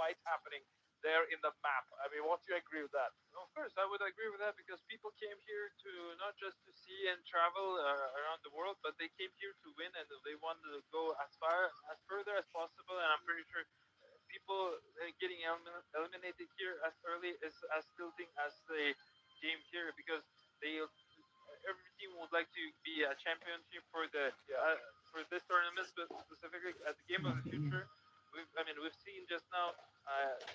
fight happening there in the map. I mean, what do you agree with that? Of course, I would agree with that because people came here to not just to see and travel around the world, but they came here to win and they wanted to go as far as further as possible. And I'm pretty sure people getting eliminated here as early is as tilting as they came here because they every team would like to be a championship Yeah, for this tournament, but specifically at the game of the future. I mean, we've seen just now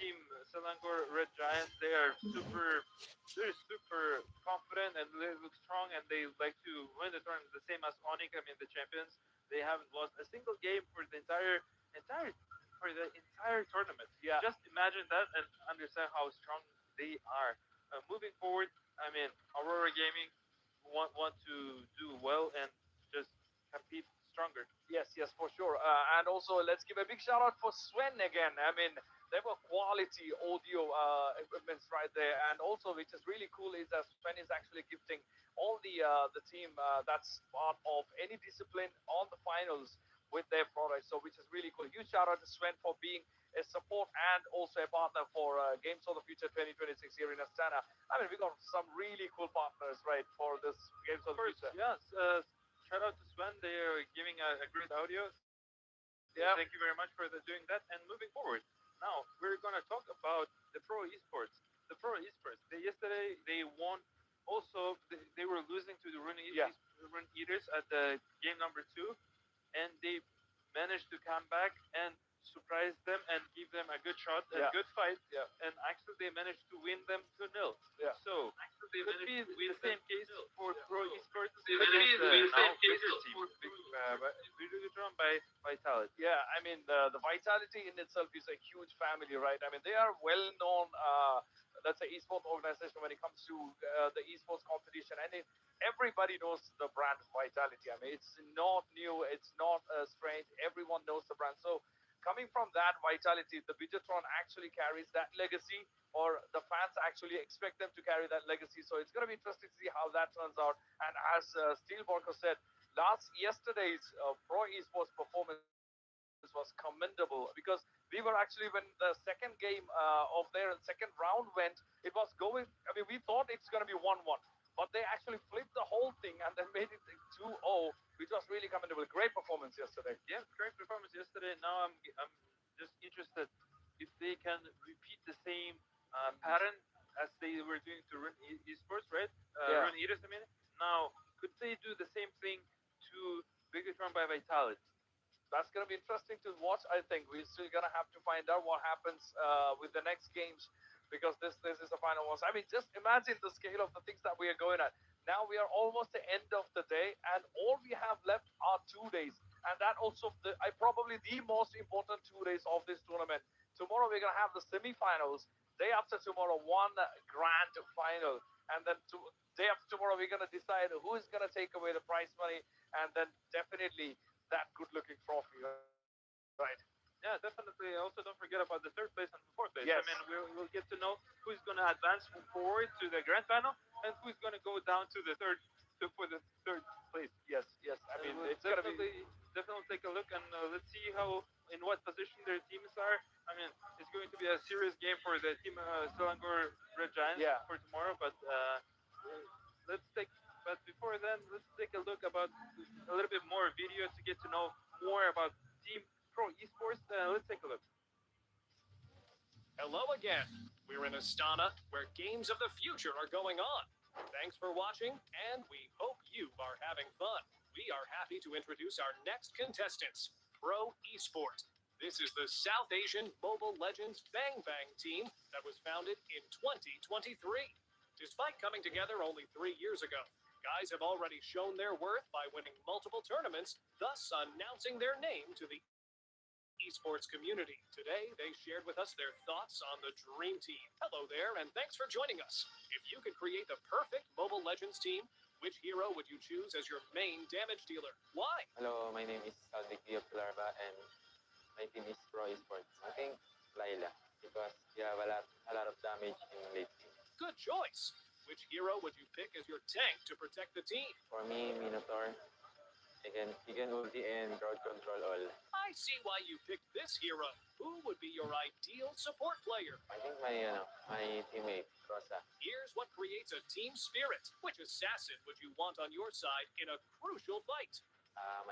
Team Selangor Red Giants. They're super confident and they look strong, and they like to win the tournament. The same as Onyx. I mean, the champions. They haven't lost a single game for the entire entire tournament. yeah. Just imagine that and understand how strong they are. Moving forward, I mean, Aurora Gaming want to do well and just compete stronger. Yes, yes, for sure. And also, let's give a big shout out for Sven again. I mean, they were quality audio equipments right there. And also, which is really cool, is that Sven is actually gifting all the team that's part of any discipline on the finals with their products. So, which is really cool. Huge shout out to Sven for being a support and also a partner for Games of the Future 2026 here in Astana. I mean, we got some really cool partners, right, for this Games Of of the course, Future. yes. Shout out to Sven. They are giving a great audio. Yeah, Thank you very much for doing that. And moving forward, now we're gonna talk about the pro esports. The pro esports. Yesterday they won. Also, they were losing to the yeah, Rune Eaters at the game number two, and they managed to come back and surprise them and give them a good shot and yeah, good fight. yeah, And actually, they managed to win them 2-0. yeah. So could be the same case for Yeah. pro esports against the now bigger team, Vidutron by Vitality. Yeah, I mean the vitality in itself is a huge family, right? I mean they are well known. Let's say esports organization when it comes to the esports competition, and everybody knows the brand Vitality. I mean it's not new, it's not strange. Everyone knows the brand. So coming from that Vitality, the Vidutron actually carries that legacy, or the fans actually expect them to carry that legacy. So it's going to be interesting to see how that turns out. And as Steelborger said, yesterday's pro esports performance was commendable because we were actually when the second game of their second round went, it was going. I mean, we thought it's going to be 1-1, but they actually flipped the whole thing and then made it 2-0, which was really commendable. Great performance yesterday. Yeah, great performance yesterday. Now I'm just interested if they can repeat the same pattern as they were doing to Run Esports, right? Yeah. Run Eaters, I mean. Now, could they do the same thing to Biggest by Vitality? That's going to be interesting to watch. I think we're still going to have to find out what happens with the next games because this is the final one. I mean, just imagine the scale of the things that we are going at. Now we are almost the end of the day, and all we have left are 2 days, and that also I probably the most important 2 days of this tournament. Tomorrow we're going to have the semifinals. Day after tomorrow, one grand final, and then day after tomorrow we're going to decide who is going to take away the prize money, and then definitely that good-looking trophy, right? Yeah, definitely. Also, don't forget about the third place and the fourth place. Yes. I mean, we'll get to know who's going to advance forward to the grand final and who's going to go down to the for the third place. Yes, yes. I mean, We'll it's gonna be. definitely take a look and let's see how in what position their teams are. I mean, it's going to be a serious game for the team Selangor Red Giants Yeah. for tomorrow. But let's take. But before then, let's take a look about a little bit more video to get to know more about Team Pro Esports. Let's take a look. Hello again. We're in Astana, where games of the future are going on. Thanks for watching, and we hope you are having fun. We are happy to introduce our next contestants, Pro Esport. This is the South Asian Mobile Legends Bang Bang team that was founded in 2023. Despite coming together only 3 years ago, guys have already shown their worth by winning multiple tournaments, thus announcing their name to the esports community. Today, they shared with us their thoughts on the Dream Team. Hello there, and thanks for joining us. If you could create the perfect Mobile Legends team, which hero would you choose as your main damage dealer? Why? Hello, my name is Alvic Larva and my team is Pro Esports. I think Laila because you have a lot of damage in late game. Good choice. Which hero would you pick as your tank to protect the team? For me, Minotaur, he can ulti and crowd control all. I see why you picked this hero. Who would be your your ideal support player? I think my teammate, Rosa. Here's what creates a team spirit. Which assassin would you want on your side in a crucial fight?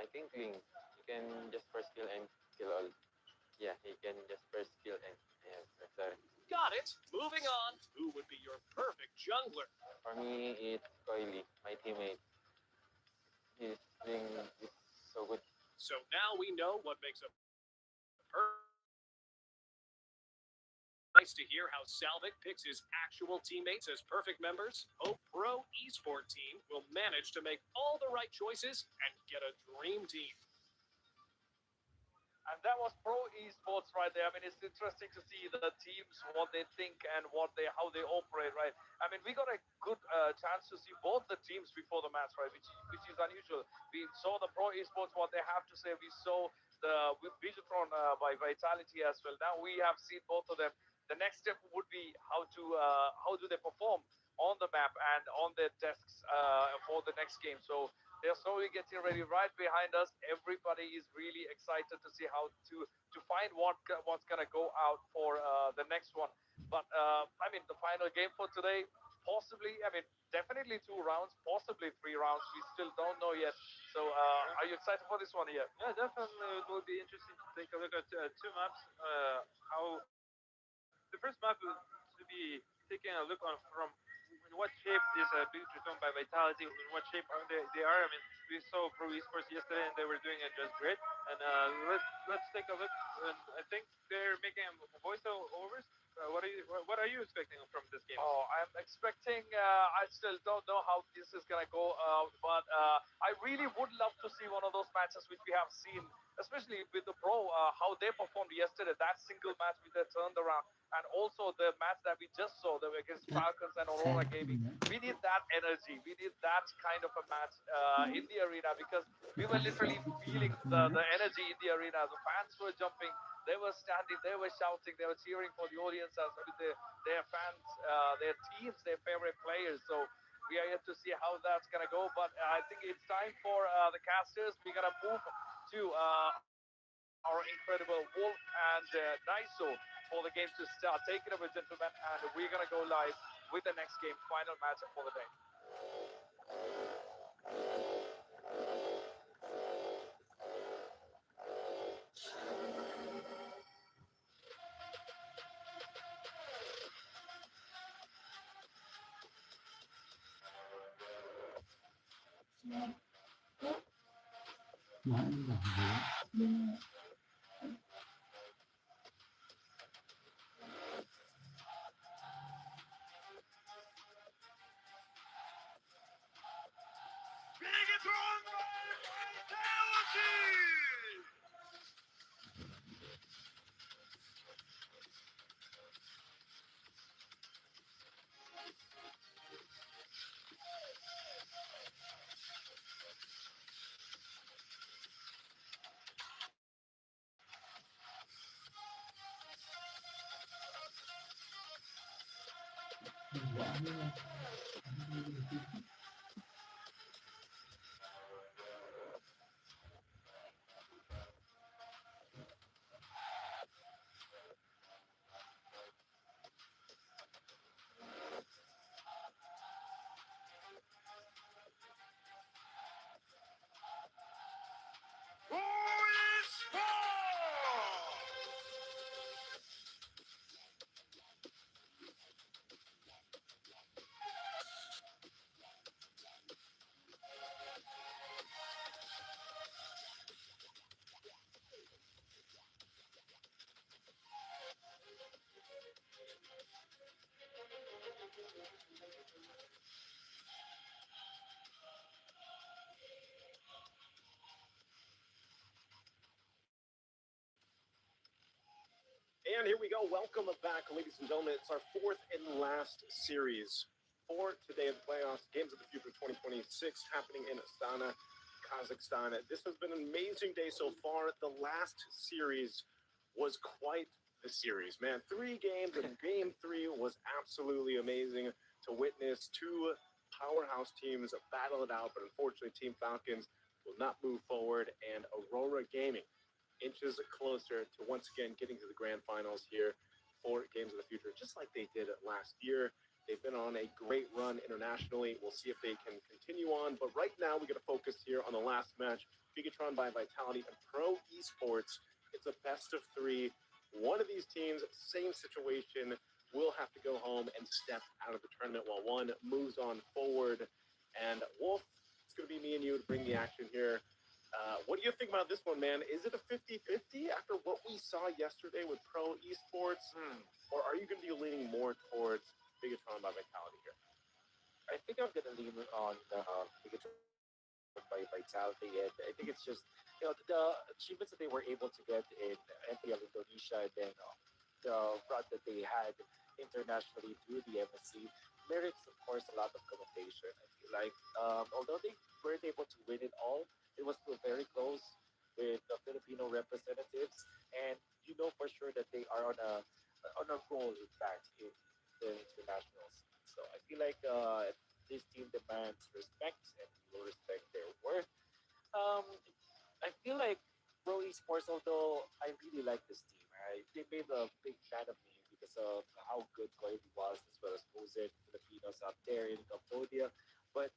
I think Ling, he can just first kill and kill all. Yeah, he can just first kill and yeah, sorry. Got it. Moving on. Who would be your perfect jungler? For me, it's Coily, my teammate. His Ling is so good. So now we know what makes a nice to hear how Salvik picks his actual teammates as perfect members. Hope Pro Esport team will manage to make all the right choices and get a dream team. And that was Pro Esports right there. I mean, it's interesting to see the teams, what they think and how they operate, right? I mean, we got a good chance to see both the teams before the match, right? Which is unusual. We saw the Pro Esports, what they have to say. We saw the Vigitron by Vitality as well. Now we have seen both of them. The next step would be how do they perform on the map and on their desks for the next game. So they're slowly getting ready right behind us. Everybody is really excited to see how to find what's gonna go out for the next one. But I mean, the final game for today, possibly. I mean, definitely 2 rounds, possibly 3 rounds. We still don't know yet. So, are you excited for this one here? Yeah, definitely. It will be interesting to take a look at two maps. How the first map is to be taking a look on from in what shape is Bigtron by Vitality, in what shape are they are. I mean, we saw Pro Esports yesterday and they were doing it just great. And let's take a look. And I think they're making voiceovers. What are you expecting from this game? Oh, I'm expecting. I still don't know how this is gonna go, but I really would love to see one of those matches which we have seen, especially with the Pro, how they performed yesterday. That single match which they turned around, and also the match that we just saw, the against Falcons and Aurora Gaming. We need that energy. We need that kind of a match in the arena because we were literally feeling the energy in the arena. The fans were jumping, they were standing, they were shouting, they were cheering for the audience as with their fans, their teams, their favorite players. So we are yet to see how that's gonna go. But I think it's time for the casters. We're gonna move to our incredible Wolf and Niso for the game to start. Take it over, gentlemen, and we're gonna go live with the next game, final match for the day. Megatron Vitality! Who is And here we go. Welcome back, ladies and gentlemen. It's our fourth and last series for today of the playoffs, Games of the Future 2026, happening in Astana, Kazakhstan. This has been an amazing day so far. The last series was quite the series, man. 3 games, and game 3 was absolutely amazing to witness. 2 powerhouse teams battle it out, but unfortunately, Team Falcons will not move forward, and Aurora Gaming inches closer to once again getting to the grand finals here for Games of the Future, just like they did last year. They've been on a great run internationally. We'll see if they can continue on. But right now, we're going to focus here on the last match, Bigatron by Vitality and Pro Esports. It's a best of three. One of these teams, same situation, will have to go home and step out of the tournament while one moves on forward. And Wolf, it's going to be me and you to bring the action here. What do you think about this one, man? Is it a 50-50 after what we saw yesterday with Pro Esports? Or are you going to be leaning more towards Bigatron by Vitality here? I think I'm gonna lean on Bigatron by Vitality, and I think it's just the achievements that they were able to get in MPL Indonesia, and then the run that they had internationally through the MSC merits, of course, a lot of commendation. I feel like although they weren't able to win it all, it was still very close with the Filipino representatives, and you know for sure that they are on a roll, in fact, in the international scene. So I feel like this team demands respect, and we will respect their worth. Um, I feel like Pro Esports, although I really like this team, right? They made a big fan of me because of how good Kobe was, as well as Jose Filipinos out there in Cambodia. But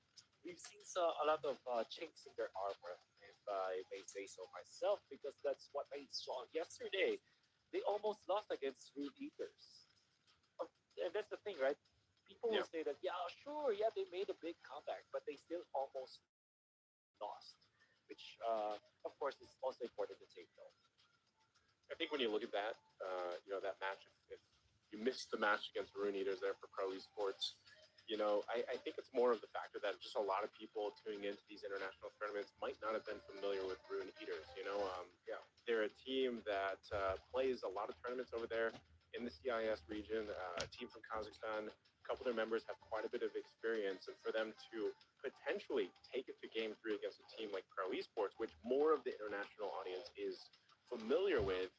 we've seen a lot of chinks in their armor, if I may say so myself, because that's what I saw yesterday. They almost lost against Rude Eaters. Of- And that's the thing, right? People will Yeah. say that, yeah, sure, yeah, they made a big comeback, but they still almost lost, which, of course, is also important to take note. I think when you look at that, that match, if you missed the match against Rune Eaters there for Pro Esports, I think it's more of the factor that just a lot of people tuning into these international tournaments might not have been familiar with Rune Eaters. Yeah. They're a team that plays a lot of tournaments over there in the CIS region. A team from Kazakhstan, a couple of their members have quite a bit of experience, and for them to potentially take it to Game 3 against a team like Pro Esports, which more of the international audience is familiar with,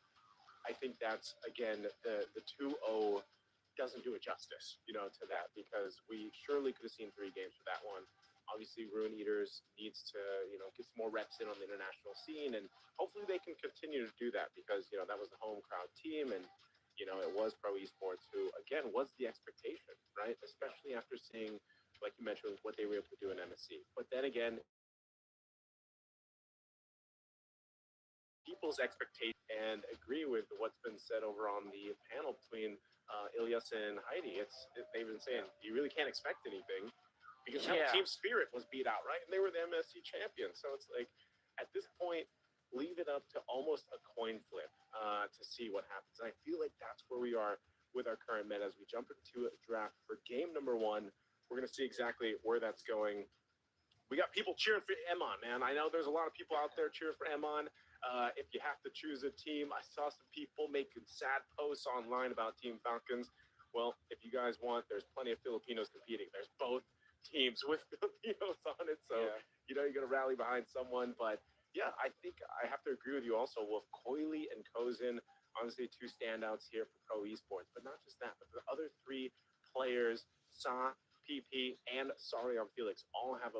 I think that's again the 2-0 doesn't do it justice, to that, because we surely could have seen 3 games for that one. Obviously, Ruin Eaters needs to, get some more reps in on the international scene, and hopefully they can continue to do that because that was the home crowd team, and it was Pro Esports who again was the expectation, right? Especially after seeing, like you mentioned, what they were able to do in MSC. But then again, people's expectation and agree with what's been said over on the panel between Ilyas and Heidi. They've been saying you really can't expect anything because Yeah. Team Spirit was beat out, right? And they were the MSC champions. So it's like at this point, leave it up to almost a coin flip to see what happens. And I feel like that's where we are with our current meta as we jump into a draft for game number 1. We're going to see exactly where that's going. We got people cheering for Emon, man. I know there's a lot of people out there cheering for Emon. If you have to choose a team, I saw some people making sad posts online about Team Falcons. Well, if you guys want, there's plenty of Filipinos competing. There's both teams with Filipinos on it. So, Yeah. you're going to rally behind someone. But yeah, I think I have to agree with you also with Coily and Kozin. Honestly, 2 standouts here for Pro Esports. But not just that, but the other 3 players, Sa, PP, and Sarion Felix, all have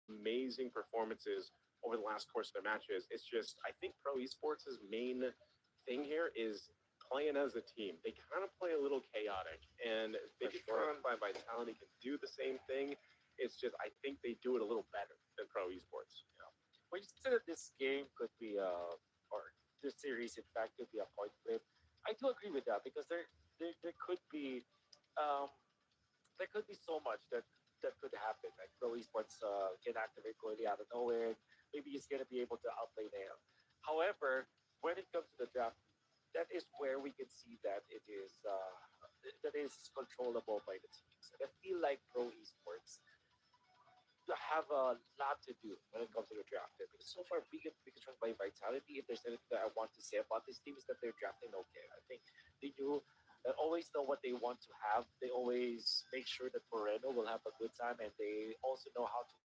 amazing performances over the last course of their matches. It's just, I think Pro Esports' main thing here is playing as a team. They kind of play a little chaotic, and Bigatron by Vitality can do the same thing. It's just, I think they do it a little better than Pro Esports. When you said that this game could be or this series, in fact, could be a point flip, I do agree with that because there could be um, there could be so much that could happen. Like Pro Esports can activate Koili out of nowhere. Maybe he's going to be able to outplay them. However, when it comes to the draft, that is where we can see that is controllable by the teams. And I feel like Pro Esports have a lot to do when it comes to the draft. Because so far, Pikachu by Vitality, if there's anything that I want to say about this team, is that they're drafting okay. I think they do always know what they want to have. They always make sure that Moreno will have a good time, and they also know how to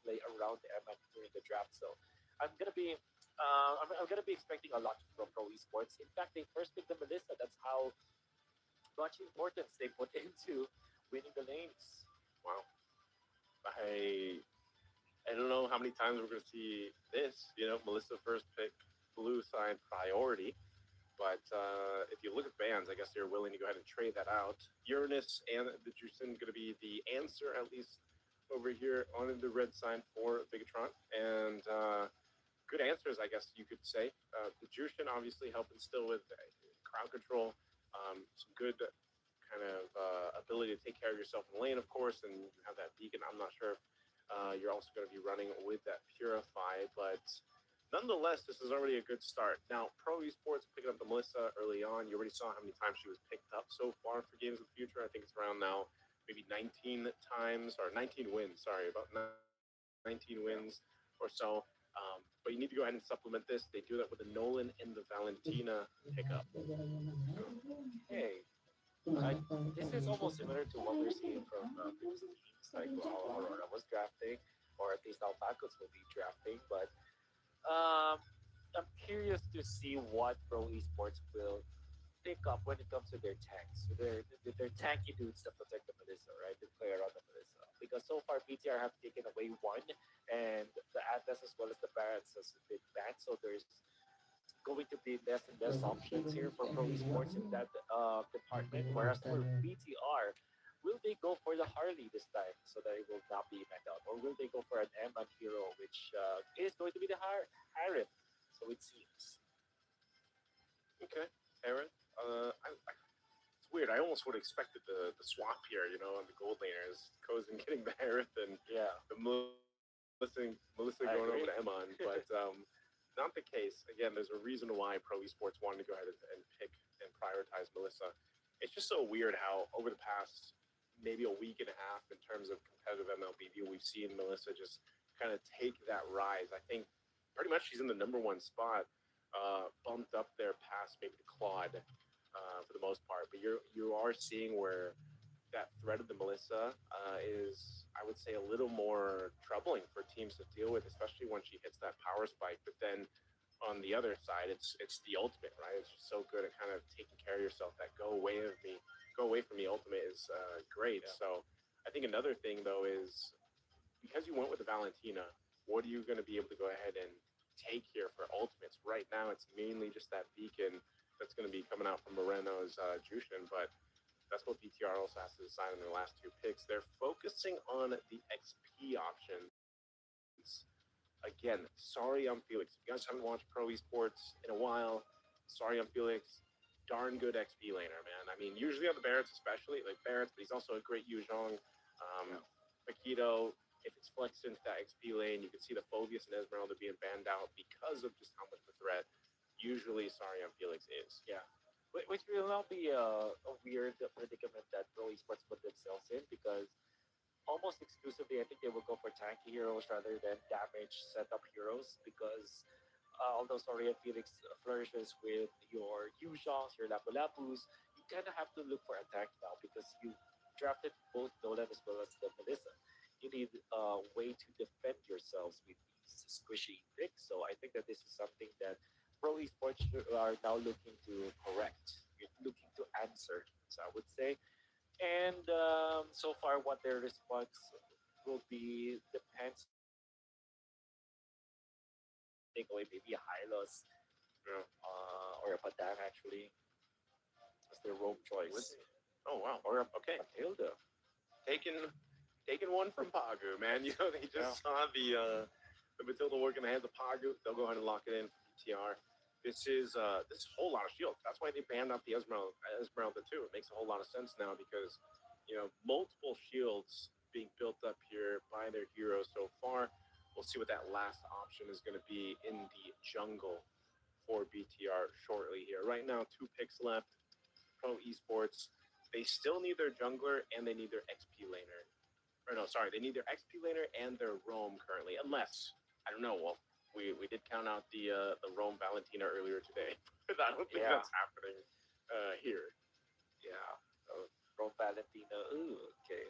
play around the MN during the draft. So I'm gonna be I'm gonna be expecting a lot from Pro Esports. In fact, they first picked the Melissa. That's how much importance they put into winning the lanes. Wow. I don't know how many times we're going to see this. Melissa first pick blue side priority. But if you look at bans, I guess they're willing to go ahead and trade that out. Uranus and the Juicin going to be the answer, at least over here on the red side for Bigatron. And good answers, I guess you could say. The Jushin obviously helping still with crowd control, some good kind of ability to take care of yourself in the lane, of course, and you have that beacon. I'm not sure if you're also going to be running with that Purify, but nonetheless, this is already a good start. Now, Pro Esports picking up the Melissa early on. You already saw how many times she was picked up so far for Games of the Future. I think it's around now maybe 19 times, or 19 wins, sorry, about 19 wins or so. But you need to go ahead and supplement this. They do that with the Nolan and the Valentina pickup. Hey, I, this is almost similar to what we're seeing from previous teams, like how Aurora was drafting, or at least Alpacos will be drafting. But I'm curious to see what Pro Esports will pick up when it comes to their tanks, their tanky dudes that protect the Melissa, right? They play around the Melissa. Because so far BTR have taken away one, and the Atlas as well as the Barracks has been banned. So there's going to be less and less options here for Pro Esports in that department. Whereas for BTR, will they go for the Harley this time so that it will not be banned out, or will they go for an M1 hero, which is going to be the Harith? So it seems. Okay, Aaron. It's weird. I almost would have expected the swap here, on the gold laners. Kozin getting the Harith and Yeah, the Melissa I going over agree. to Emon, but not the case. Again, there's a reason why Pro Esports wanted to go ahead and pick and prioritize Melissa. It's just so weird how over the past maybe a week and a half in terms of competitive MLBB, we've seen Melissa just kind of take that rise. I think pretty much she's in the number one spot, bumped up there past maybe the Claude for the most part. But you are seeing where that threat of the Melissa is, I would say, a little more troubling for teams to deal with, especially when she hits that power spike. But then on the other side, it's the ultimate, right? It's just so good at kind of taking care of yourself. That go away from me ultimate is great. Yeah. So I think another thing though is because you went with the Valentina, what are you going to be able to go ahead and take here for ultimates? Right now, it's mainly just that beacon that's going to be coming out from Moreno's Jushin, but that's what BTR also has to decide in their last two picks. They're focusing on the XP options. Again, sorry, I'm Felix. If you guys haven't watched Pro Esports in a while, sorry, I'm Felix. Darn good XP laner, man. I mean, usually on the Barretts, especially, like Barretts, but he's also a great Yuzhong. Paquito, if it's flexed into that XP lane, you can see the Phobius and Esmeralda being banned out because of just how much of a threat usually Sorry, I'm Felix is. Yeah. Which will not be a weird predicament that Pro Esports put themselves in, because almost exclusively, I think they will go for tanky heroes rather than damage setup heroes, because although Sorian Felix flourishes with your Yuzhongs, your Lapu Lapus, you kind of have to look for attack now because you drafted both Nolan as well as the Melissa. You need a way to defend yourselves with these squishy picks. So I think that this is something that Pro Esports are now looking to correct. You're looking to answer, so I would say. And so far, what their response will be depends. Take away maybe a Hylos Yeah. or a Padang actually as their rogue choice, Oh wow. or a Okay. Matilda. Taking one from Pagu, man. They just saw the Matilda working the hands of Pagu. They'll go ahead and lock it in for BTR. This is a whole lot of shields. That's why they banned out the Esmeralda too. It makes a whole lot of sense now because multiple shields being built up here by their heroes so far. We'll see what that last option is going to be in the jungle for BTR shortly here. Right now, 2 picks left. Pro Esports. They still need their jungler and they need their XP laner. Or no, sorry, they need their XP laner and their roam currently. Unless, I don't know, well, we did count out the roam Valentina earlier today. But I don't think Yeah. that's happening here. Yeah, from Valentina. Ooh, okay.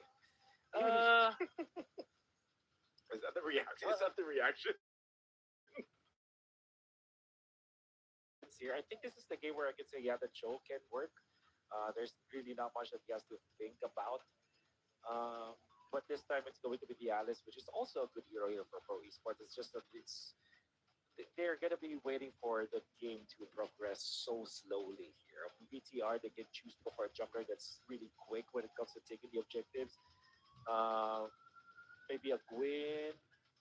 Is that the reaction? Is that the reaction? Here, I think this is the game where I can say, yeah, the choke can work. There's really not much that he has to think about. But this time it's going to be the Alice, which is also a good hero here for Pro Esports. It's just that it's they're gonna be waiting for the game to progress so slowly here. BTR, they can choose to go for a jungler that's really quick when it comes to taking the objectives. Uh, Maybe a Gwyn,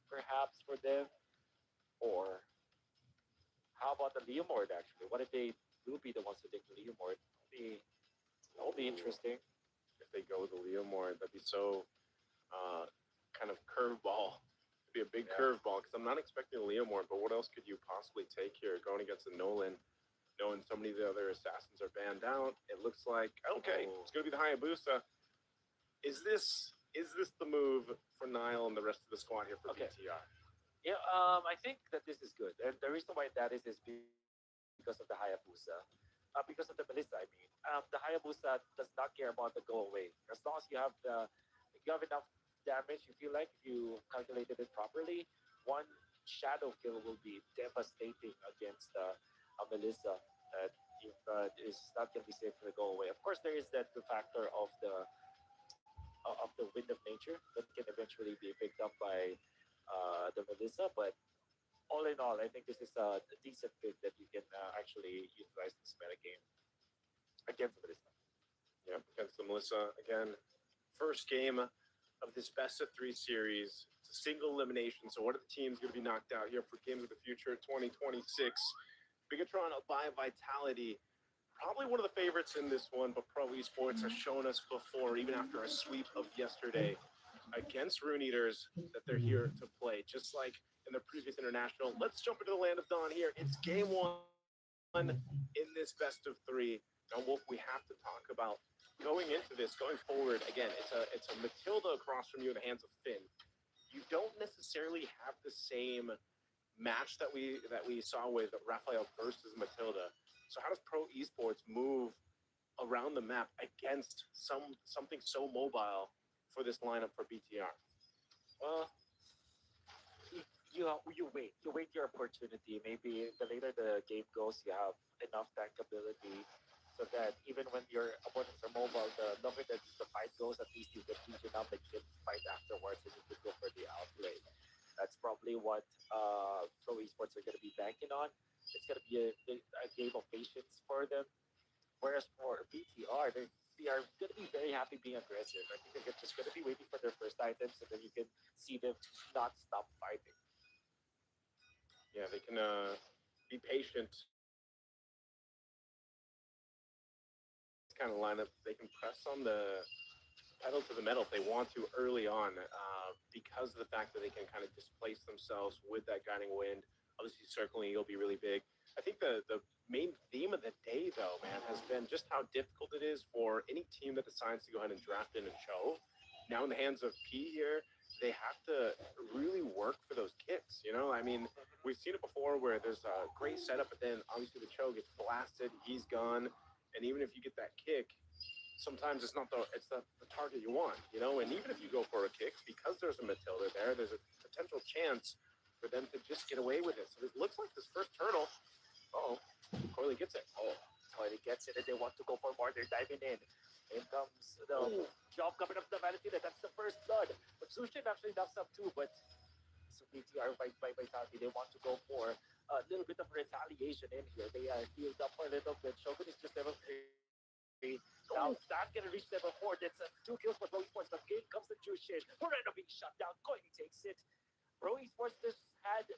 perhaps for them, or how about the Leomord? Actually, what if they will be the ones to take the Leomord? That'll be interesting. If they go with the Leomord, that'd be so uh, kind of curveball. It'd be a big Yeah. curveball because I'm not expecting a Leomord, but what else could you possibly take here going against a Nolan? Knowing so many of the other assassins are banned out, it looks like okay, Oh. it's gonna be the Hayabusa. Is this the move for Nile and the rest of the squad here for Okay. BTR? Yeah, I think that this is good, and the reason why that is because of the Hayabusa, because of the Melissa. I mean, the Hayabusa does not care about the go away as long as you have enough damage. You feel like if you calculated it properly, one shadow kill will be devastating against a Melissa that is not going to be safe for the go away. Of course, there is that the factor of the wind of nature that can eventually be picked up by the Melissa, but all in all, I think this is a decent pick that you can actually utilize this meta game against Melissa. Yeah, against the Melissa again. First game of this best of three series. It's a single elimination. So, what are the teams going to be knocked out here for Games of the Future 2026? Bigatron by Vitality. Probably one of the favorites in this one, but Pro Esports has shown us before, even after a sweep of yesterday against Rune Eaters, that they're here to play, just like in the previous international. Let's jump into the land of Dawn here. It's game one in this best of three. Now, Wolf, we have to talk about going into this, going forward. Again, it's a Matilda across from you in the hands of Finn. You don't necessarily have the same match that we saw with Raphael versus Matilda. So how does Pro Esports move around the map against something so mobile for this lineup for BTR? Well, you wait your opportunity. Maybe the later the game goes, you have enough tank ability so that even when your opponents are mobile, the longer that the fight goes, at least you can region up and you can fight afterwards and you can go for the outplay. That's probably what Pro Esports are going to be banking on. It's going to be a game of patience for them. Whereas for BTR, they are going to be very happy being aggressive. I think they're just going to be waiting for their first items, and then you can see them not stop fighting. Yeah, they can be patient. This kind of lineup, they can press on the pedal to the metal if they want to early on, because of the fact that they can kind of displace themselves with that guiding wind. Obviously, circling eagle be really big. I think the main theme of the day, though, man, has been just how difficult it is for any team that decides to go ahead and draft in a Cho. Now in the hands of P here, they have to really work for those kicks. You know, I mean, we've seen it before where there's a great setup, but then obviously the Cho gets blasted, he's gone, and even if you get that kick, sometimes it's not the target you want, you know. And even if you go for a kick, because there's a Matilda there, there's a potential chance for them to just get away with it. So it looks like this first turtle. Oh, Coily gets it. Oh, Toilet gets it, and they want to go for more. They're diving in. In comes the job coming up the Valentina. That's the first blood. But Sushin actually knocks up too. But so BTR by Vitality, they want to go for a little bit of retaliation in here. They are healed up a little bit. Shogun is just level 3. Now that's gonna reach level 4. That's 2 kills for Pro Esports. But in comes the Jushin. Moreno being shut down. Coily takes it. Pro Esports just had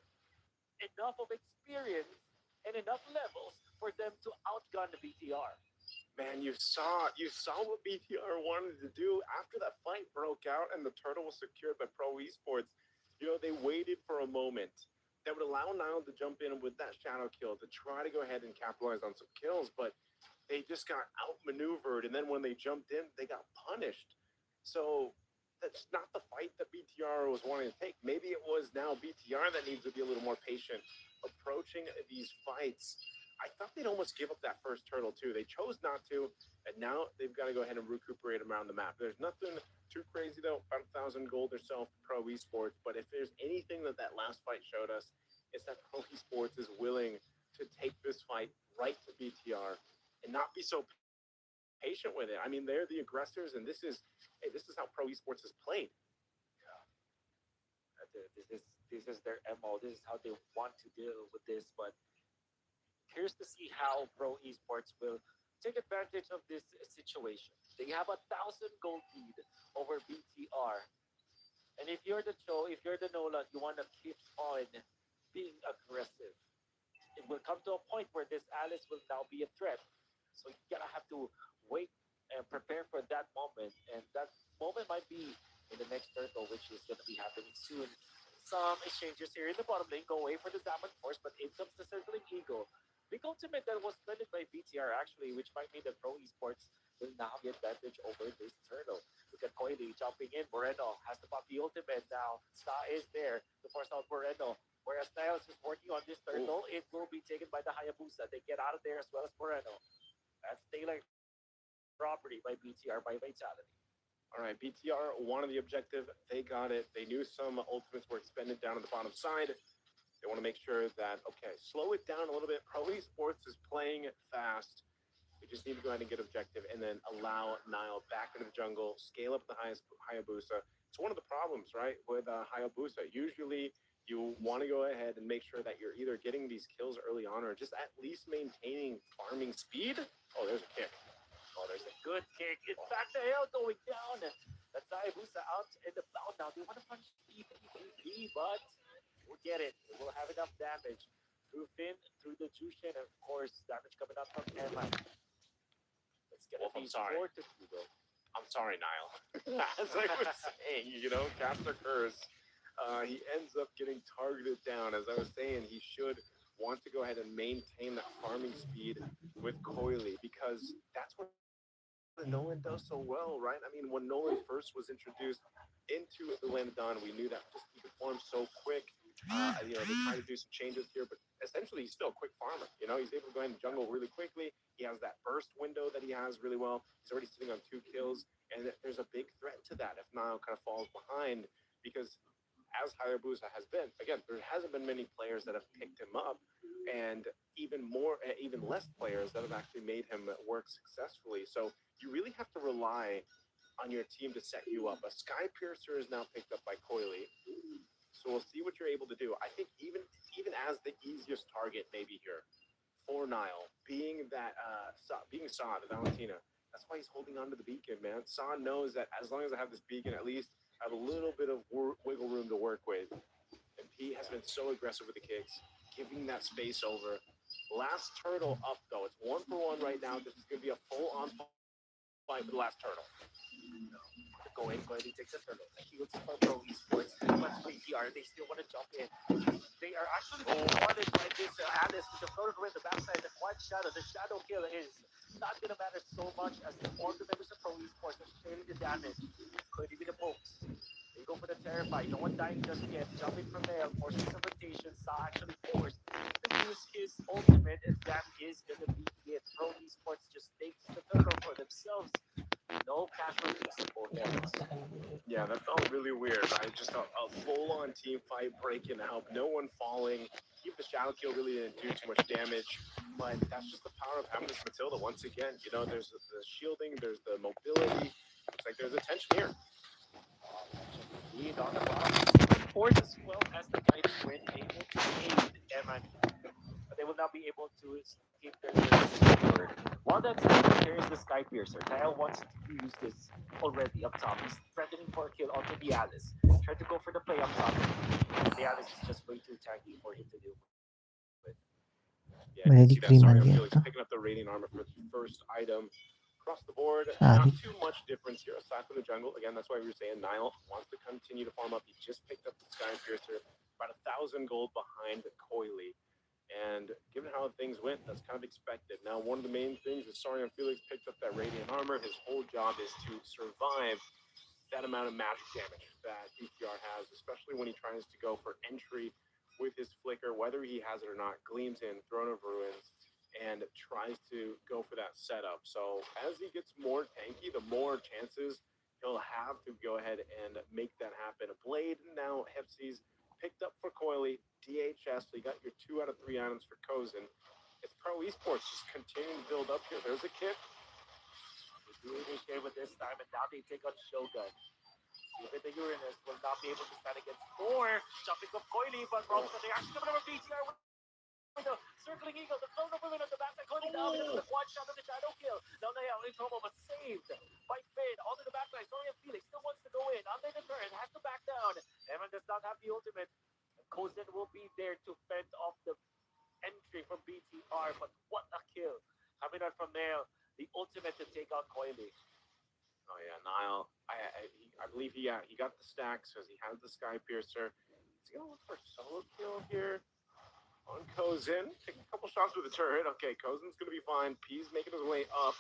enough of experience and enough levels for them to outgun the BTR. Man, you saw what BTR wanted to do after that fight broke out and the turtle was secured by Pro Esports. You know, they waited for a moment that would allow Nile to jump in with that shadow kill to try to go ahead and capitalize on some kills, but they just got outmaneuvered, and then when they jumped in, they got punished. So that's not the fight that BTR was wanting to take. Maybe it was now BTR that needs to be a little more patient approaching these fights. I thought they'd almost give up that first turtle too. They chose not to, and now they've got to go ahead and recuperate them around the map. There's nothing too crazy though, about 1,000 gold or so for Pro Esports. But if there's anything that last fight showed us, it's that Pro Esports is willing to take this fight right to BTR and not be so patient with it. I mean, they're the aggressors, and this is how Pro Esports has played. This is This is their MO. This is how they want to deal with this. But curious to see how Pro Esports will take advantage of this situation. They have 1,000 gold lead over BTR. And if you're the Cho, if you're the Nolan, you want to keep on being aggressive. It will come to a point where this Alice will now be a threat. So you gotta have to wait and prepare for that moment. And that moment might be in the next turtle, which is gonna be happening soon. Some exchanges here in the bottom lane go away for the Diamond Force, but in comes the circling Eagle. Big ultimate that was blended by BTR actually, which might mean that Pro Esports will now have the advantage over this turtle. Look at Coily jumping in. Moreno has to pop the ultimate now. Sta is there to force out Moreno. Whereas Niles is working on this turtle, it will be taken by the Hayabusa. They get out of there as well as Moreno. That's daylight property by BTR by Vitality. All right, BTR wanted the objective. They got it. They knew some ultimates were expended down on the bottom side. They want to make sure that, okay, slow it down a little bit. Pro Esports is playing fast. We just need to go ahead and get objective and then allow Nile back into the jungle, scale up the Hayabusa. It's one of the problems, right, with Hayabusa. Usually you want to go ahead and make sure that you're either getting these kills early on or just at least maintaining farming speed. Oh, there's a kick. Oh, there's a good kick. In fact, the hail going down. That's Hayabusa out in the bound now. They want to punch EPP, but we'll get it. We'll have enough damage through Finn, through the Jushin, and of course, damage coming up from Emma. It's gonna be 4-2 though. I'm sorry, Niall. As I was saying, Caster Curse, he ends up getting targeted down. As I was saying, he should want to go ahead and maintain that farming speed with Coily because that's what Nolan does so well, right? I mean, when Nolan first was introduced into the Land of Dawn, we knew that just he could farm so quick. They try to do some changes here, but essentially he's still a quick farmer. He's able to go in the jungle really quickly. He has that burst window that he has really well. He's already sitting on 2 kills, and there's a big threat to that if Nile kind of falls behind because as Hayabusa has been, again, there hasn't been many players that have picked him up, and even less players that have actually made him work successfully. So you really have to rely on your team to set you up. A Sky Piercer is now picked up by Coily. So we'll see what you're able to do. I think even as the easiest target maybe here for Nile, being Saad, Valentina, that's why he's holding on to the beacon, man. Saad knows that as long as I have this beacon, at least I have a little bit of wiggle room to work with. And Pete has been so aggressive with the kicks, giving that space over. Last turtle up, though. It's 1-for-1 right now. This is going to be a full-on fight for the last turtle. Going, he takes a turtle. He looks for Pro Esports, but BTR, they still want to jump in. They are actually being wanted by this Alice with the floater with the backside, the quiet shadow. The shadow kill is not going to matter so much as all the members of Pro Esports are sharing the damage. Could even the pokes. They go for the Terrify. No one dying just yet. Jumping from there, forcing some rotation. Saw actually forced to use his ultimate, and that is going to be it. Pro Esports just takes the turtle for themselves. No cash release in both ends. Yeah, that felt really weird. Just a full-on team fight breaking out, no one falling. Even the shadow kill really didn't do too much damage, but that's just the power of having this Matilda. Once again, there's the shielding, there's the mobility. It's like there's a tension here. Indeed, on the bottom. Force as well as the Mighty Wind able to aid Eman. But they will not be able to escape their forward. While that's happening, there is the Sky Piercer. Kyle wants to use this already up top. He's threatening for a kill onto the Alice. Trying to go for the play up top. The Alice is just way too tanky for him to deal with. Yeah, you can see that Sarion Felix to. picking up the radiant armor for the first item. Across the board, Sorry. not too much difference here aside from the jungle. Again, that's why we were saying Nile wants to continue to farm up. He just picked up the Sky Piercer, about 1,000 gold behind Coily. And given how things went, that's kind of expected. Now, one of the main things is Sarion Felix picked up that radiant armor. His whole job is to survive that amount of magic damage that BTR has, especially when he tries to go for entry with his flicker, whether he has it or not, gleams in, Throne of Ruins, and tries to go for that setup. So as he gets more tanky, the more chances he'll have to go ahead and make that happen. A Blade now, Hepsies picked up for Coily, DHS, so you got your 2 out of 3 items for Kozin. It's Pro Esports just continuing to build up here. There's a kick. They do initiate with this time, and now they take on Shogun. Even the Uranus will not be able to stand against four. Jumping up Coily, but Robson, they actually coming over BTR with the circling eagle. The throw the women at the back side. Coily down with the one shot of the shadow kill. Now Naya in trouble, but saved by Finn. Onto the back line. Sorry, Felix still wants to go in. Under the turret, has to back down. Evan does not have the ultimate. Kozen will be there to fend off the entry from BTR, but what a kill. Coming out from Nail, the ultimate to take out Coily. Oh yeah, Niall. I believe he got the stacks because he has the Sky Piercer. He's gonna look for a solo kill here on Kozin. Taking a couple shots with the turret. Okay, Kozin's gonna be fine. P's making his way up.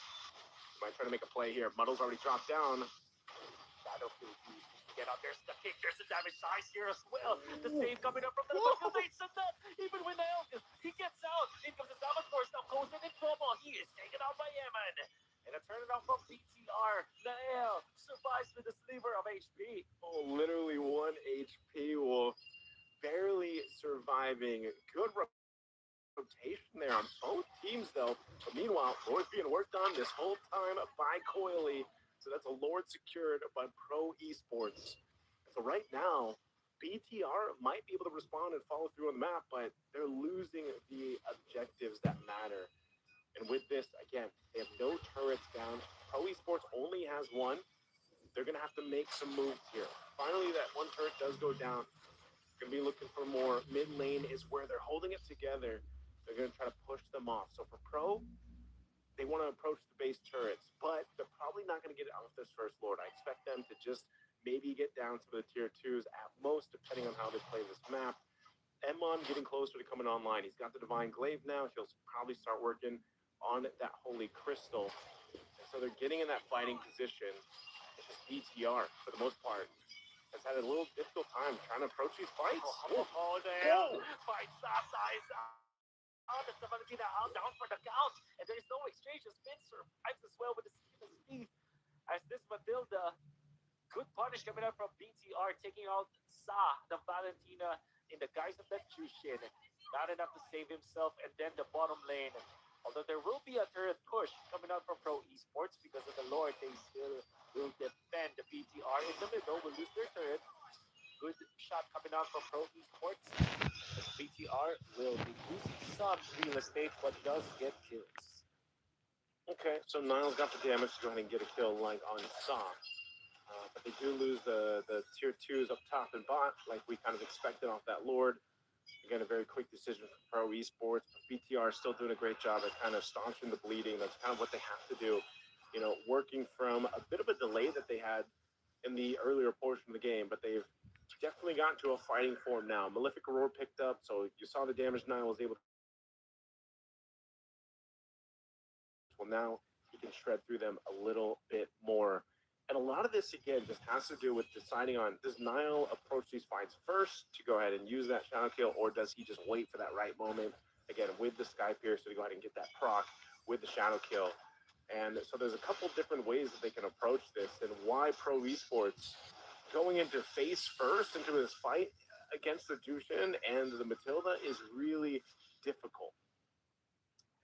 He might try to make a play here. Muddle's already dropped down. Shadow kill get out. There's the kick. There's the damage size here as well. The save coming up from the back. They said that even when Nail he gets out. In comes the damage force. Now Kozin in trouble. He is taken out by Eman. And a turnaround from BTR. Nael survives with a sliver of HP. Oh, literally 1 HP. Wolf barely surviving. Good rotation there on both teams, though. But meanwhile, Lord's being worked on this whole time by Coily. So that's a Lord secured by Pro Esports. So right now, BTR might be able to respond and follow through on the map, but they're losing the objectives that matter. And with this, again, they have no turrets down. Pro Esports only has one. They're going to have to make some moves here. Finally, that one turret does go down. Going to be looking for more. Mid lane is where they're holding it together. They're going to try to push them off. So for Pro, they want to approach the base turrets, but they're probably not going to get off this first Lord. I expect them to just maybe get down some of the tier 2s at most, depending on how they play this map. Emon getting closer to coming online. He's got the Divine Glaive now. He'll probably start working on that Holy Crystal. And so they're getting in that fighting position. It's just BTR, for the most part, has had a little difficult time trying to approach these fights. Damn. Fight size. The Valentina out down for the count. And there's no exchange. Spin survives as well with the speed. As this Matilda, good punish coming out from BTR, taking out Sa, the Valentina, in the guise of that Jushin. Not enough to save himself, and then the bottom lane. Although there will be a turret push coming out from Pro Esports because of the Lord, they still will defend the BTR in the middle. Will lose their turret. Good shot coming out from Pro Esports. As BTR will be losing some real estate, but does get kills. Okay, so Niall's got the damage to go ahead and get a kill like on Sa. But they do lose the tier 2s up top and bot, like we kind of expected off that Lord. Again, a very quick decision for Pro Esports. But BTR is still doing a great job at kind of staunching the bleeding. That's kind of what they have to do. You know, working from a bit of a delay that they had in the earlier portion of the game, but they've definitely gotten to a fighting form now. Malefic Aurora picked up, so you saw the damage Niall was able to. Well, now he can shred through them a little bit more. And a lot of this, again, just has to do with deciding on, does Niall approach these fights first to go ahead and use that shadow kill, or does he just wait for that right moment, again, with the Sky Piercer to go ahead and get that proc with the shadow kill? And so there's a couple different ways that they can approach this, and why Pro Esports going into face first into this fight against the Jushin and the Matilda is really difficult.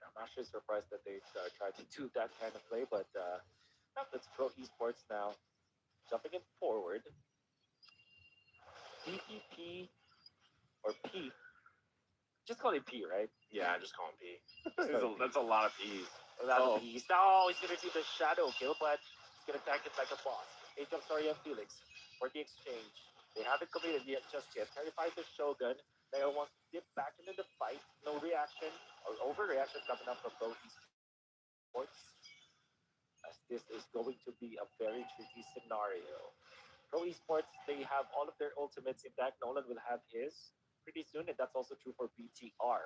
I'm actually surprised that they tried to do that kind of play, but that's Pro Esports now. Jumping in forward. PPP or P. Just call it P, right? Yeah, just call him P. That's a lot of P's. A lot of P's. No, he's going to see the shadow kill, but he's going to tank it like a boss. Here comes Sorian Felix for the exchange. They haven't committed yet just yet. Terrified the Shogun. They wants to dip back into the fight. No reaction or overreaction coming up from Pro Esports. As this is going to be a very tricky scenario. Pro Esports, they have all of their ultimates intact. Nolan will have his pretty soon, and that's also true for BTR.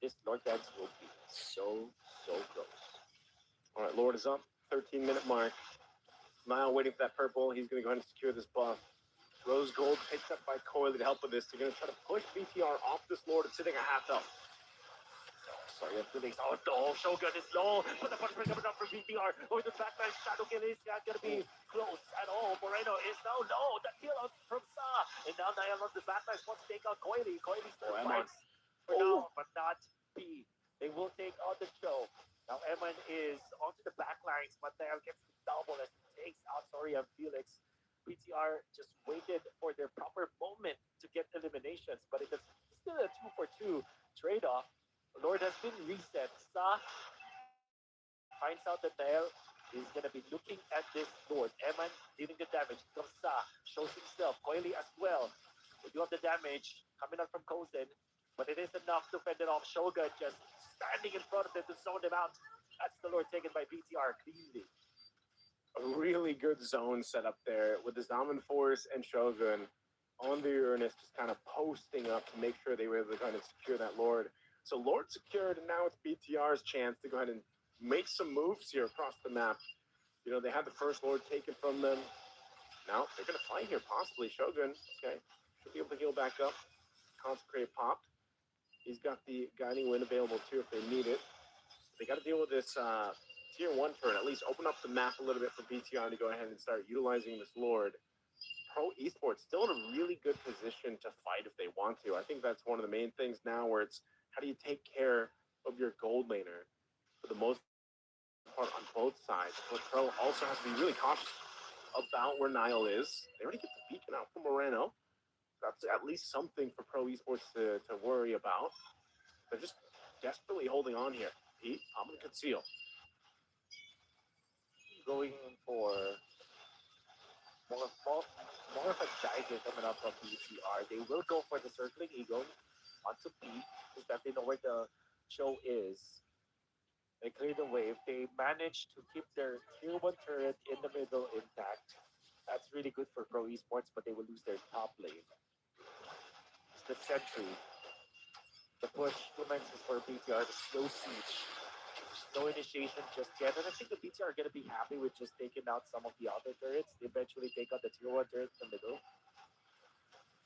This Lord dance will be so close. All right, Lord is up. 13-minute mark. Niall waiting for that purple. He's going to go ahead and secure this buff. Rose Gold picked up by Coily to help with this. They're going to try to push BTR off this Lord. It's sitting at half health. Sorry, Felix. Oh no, Shogun is low. But the punishment coming up for BTR. Over the backline, Shadow Kill is not going to be close at all. Moreno is now low. The kill out from Sa. And now Niall on the backline wants to take out Coily. Coily still fights for now, but not B. They will take on the show. Now Eman is onto the backlines, but Niall gets the double as he takes out Sorian Felix. BTR points out that Nael is going to be looking at this Lord. Eman dealing the damage. Comes Sa, shows himself. Coily as well. We do have the damage coming out from Kozen, but it is enough to fend it off. Shogun just standing in front of him to zone him out. That's the Lord taken by BTR cleanly. A really good zone set up there with the Zaman Force and Shogun on the Uranus, just kind of posting up to make sure they were able to kind of secure that Lord. So Lord secured, and now it's BTR's chance to go ahead and make some moves here across the map. You know, they had the first Lord taken from them. Now they're going to fight here, possibly. Shogun, okay, should be able to heal back up. Consecrate popped. He's got the Guiding Wind available too if they need it. They got to deal with this tier 1 turn, at least open up the map a little bit for BTR to go ahead and start utilizing this Lord. Pro Esports still in a really good position to fight if they want to. I think that's one of the main things now where it's how do you take care of your gold laner for the most part on both sides. But Pro also has to be really cautious about where Niall is. They already get the beacon out from Moreno. That's at least something for Pro Esports to worry about. They're just desperately holding on here. Pete, I'm going to conceal. Going for more of a dagger coming up from BTR. They will go for the circling eagle onto P, because that they know where the show is. They clear the wave. They manage to keep their tier 1 turret in the middle intact. That's really good for Pro Esports, but they will lose their top lane. It's the sentry. The push commences for BTR, the slow siege. No initiation just yet, and I think the BTR are going to be happy with just taking out some of the other turrets. They eventually take out the tier 1 turret in the middle.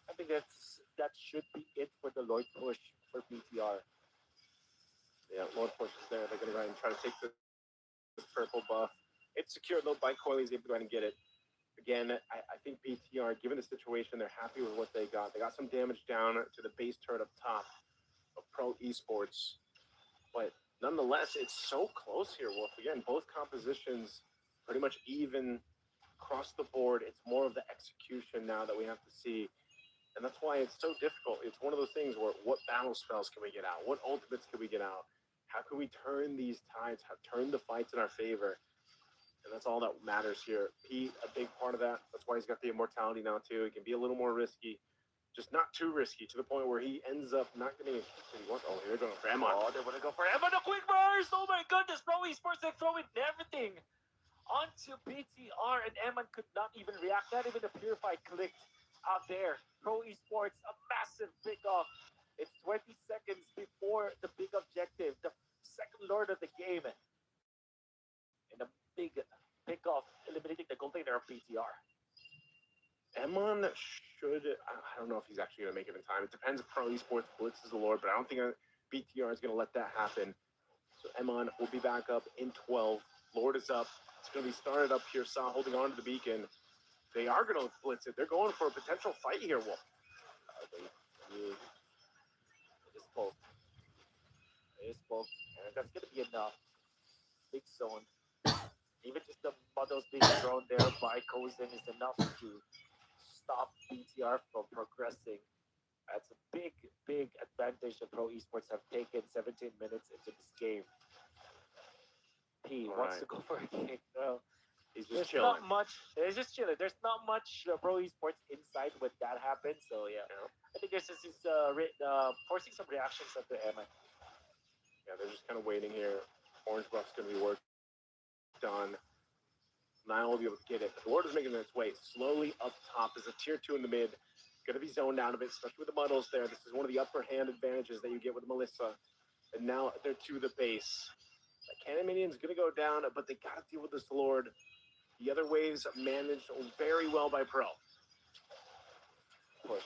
I think that should be it for the Lord push for BTR. Yeah, Lord Push is there. They're going to go ahead and try to take this purple buff. It's secured though by Coily. He's able to go ahead and get it. Again, I think BTR, given the situation, they're happy with what they got. They got some damage down to the base turret up top of Pro Esports. But nonetheless, it's so close here, Wolf. Again, both compositions pretty much even across the board. It's more of the execution now that we have to see. And that's why it's so difficult. It's one of those things where what battle spells can we get out? What ultimates can we get out? How can we turn these tides, turn the fights in our favor? And that's all that matters here. Pete, a big part of that. That's why he's got the immortality now, too. He can be a little more risky. Just not too risky to the point where he ends up not getting a kick. Oh, here they're going for Emon. Oh, they want to go for Emon. A quick burst! Oh my goodness, Pro Esports, they're throwing everything onto BTR, and Emon could not even react. Not even a Purify clicked out there. Pro Esports, a massive pickoff. It's 20 seconds before the big objective, the second Lord of the game. And a big pickoff, eliminating the gold laner of BTR. Emon should, I don't know if he's actually going to make it in time. It depends if Pro Esports blitzes the Lord, but I don't think BTR is going to let that happen. So Emon will be back up in 12. Lord is up. It's going to be started up here. Sa holding on to the beacon. They are going to blitz it. They're going for a potential fight here, Wolf. They just spoke. They spoke. And that's going to be enough. Big zone. Even just the models being thrown there by Kozen is enough to stop BTR from progressing. That's a big, big advantage that Pro Esports have taken 17 minutes into this game. P wants to go for a kick. Well, he's just chilling. Not much. He's just chilling. There's not much Pro Esports inside when that happens. So yeah, I think this is forcing some reactions onto Emma. Yeah, they're just kind of waiting here. Orange buff's going to be worked on. Niall will be able to get it. The Lord is making its way slowly up top. There's a tier 2 in the mid. Going to be zoned out a bit, especially with the muddles there. This is one of the upper hand advantages that you get with Melissa. And now they're to the base. The Cannon Minion's going to go down, but they got to deal with this Lord. The other waves managed very well by Pro. Push.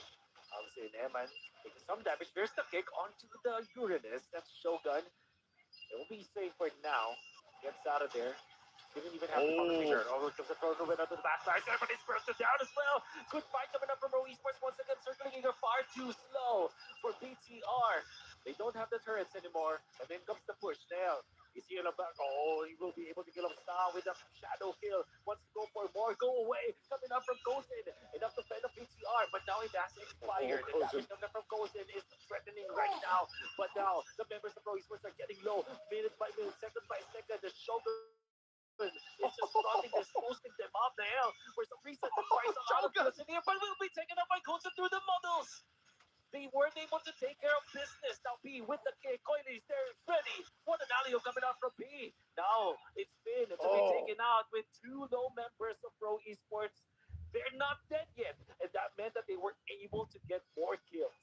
Obviously, Eman taking some damage. There's the kick onto the Uranus. That's Shogun. It will be safe for now. Gets out of there. Didn't even have to follow the finger. Oh, look, there's a throw went onto the backside. Everybody's bursted down as well. Good fight coming up from Pro Esports. Once again, circling either far too slow for BTR. They don't have the turrets anymore. And then comes the push. Now, is he in the back? Oh, he will be able to kill him. Star with a shadow kill. Wants to go for more. Go away. Coming up from Kozen. Enough to fend off BTR. But now he has expired. The damage coming from Kozen is threatening right now. But now, the members of Pro Esports are getting low. Minute by minute, second by second. The Shogun the hell? For some reason, tries a lot of kills in here, but will be taken up by Koza through the models. They weren't able to take care of business. Now B with the kick. Coilies, they're ready. What an alley coming out from B. Now it's Finn to be taken out with two low members of Pro Esports. They're not dead yet. And that meant that they were able to get more kills.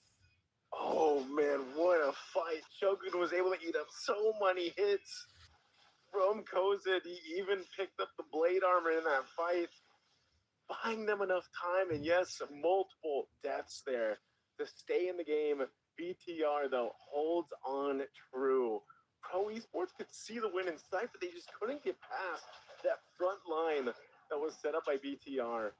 Oh man, what a fight. Shogun was able to eat up so many hits from Kozid. He even picked up the blade armor in that fight, buying them enough time. And yes, multiple deaths there to stay in the game. BTR, though, holds on true. Pro Esports could see the win in sight, but they just couldn't get past that front line that was set up by BTR.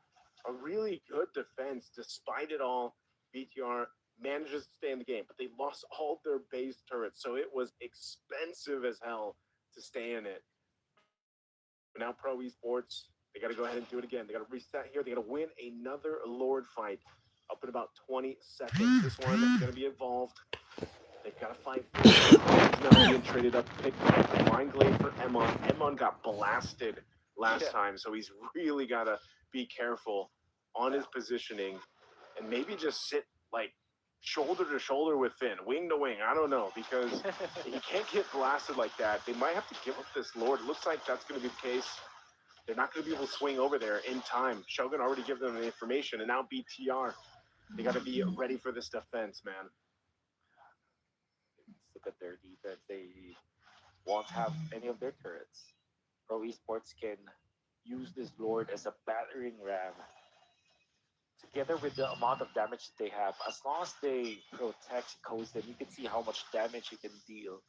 A really good defense despite it all. BTR manages to stay in the game, but they lost all their base turrets, so it was expensive as hell to stay in it. But now Pro Esports, they got to go ahead and do it again. They got to reset here. They got to win another Lord fight up in about 20 seconds. This one is going to be involved. They've got to fight. He's now being traded up, picked up a fine glade for Emon. Emon got blasted last time, so he's really got to be careful on his positioning and maybe just sit like shoulder to shoulder with Finn, wing to wing. I don't know, because he can't get blasted like that. They might have to give up this Lord. It looks like that's going to be the case. They're not going to be able to swing over there in time. Shogun already gave them the information, and now BTR, they got to be ready for this defense, man. Let's look at their defense. They won't have any of their turrets. Pro Esports can use this Lord as a battering ram. Together with the amount of damage that they have, as long as they protect Kozen, you can see how much damage you can deal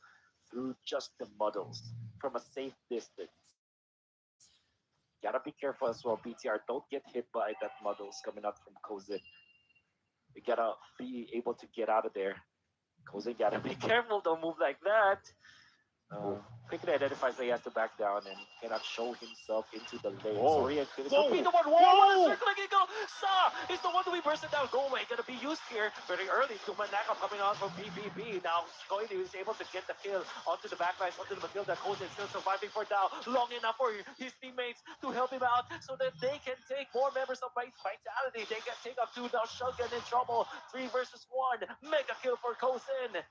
through just the muddles from a safe distance. Gotta be careful as well, BTR. Don't get hit by that muddles coming out from Kozen. You gotta be able to get out of there. Kozen gotta be careful, don't move like that. Quickly identifies that he has to back down and cannot show himself into the lane. Whoa. Sorry, it's Whoa. be the one. Whoa, what a circling eagle! Sa is the one to be bursted down. Go away, gonna be used here very early. Kumanaka coming out from BBB. Now Skoidi is able to get the kill onto the backlines, onto the Matilda. Kozen still surviving for now. Long enough for his teammates to help him out so that they can take more members of Vitality. They can take up two. Now Shogun in trouble. 3 versus 1. Mega kill for Kozen.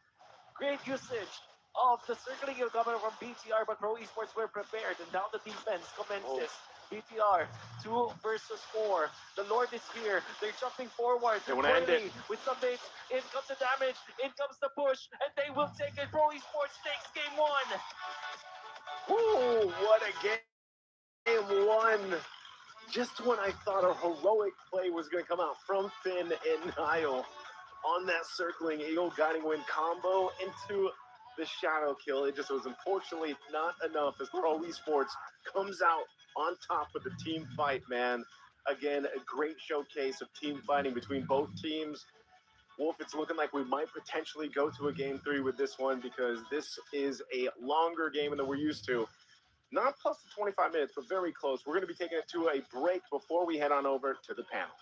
Great usage of the circling kill coming from BTR, but Pro Esports were prepared, and now the defense commences. BTR, 2 versus 4. The Lord is here. They're jumping forward. They want to end it. With some mates. In comes the damage. In comes the push, and they will take it. Pro Esports takes game 1. Ooh, what a game. Game 1. Just when I thought a heroic play was going to come out from Finn and Niall on that circling eagle guiding wind combo into the shadow kill. It just was unfortunately not enough as Pro Esports comes out on top with the team fight, man. Again, a great showcase of team fighting between both teams. Wolf, it's looking like we might potentially go to a game 3 with this one, because this is a longer game than we're used to. Not plus the 25 minutes, but very close. We're going to be taking it to a break before we head on over to the panel.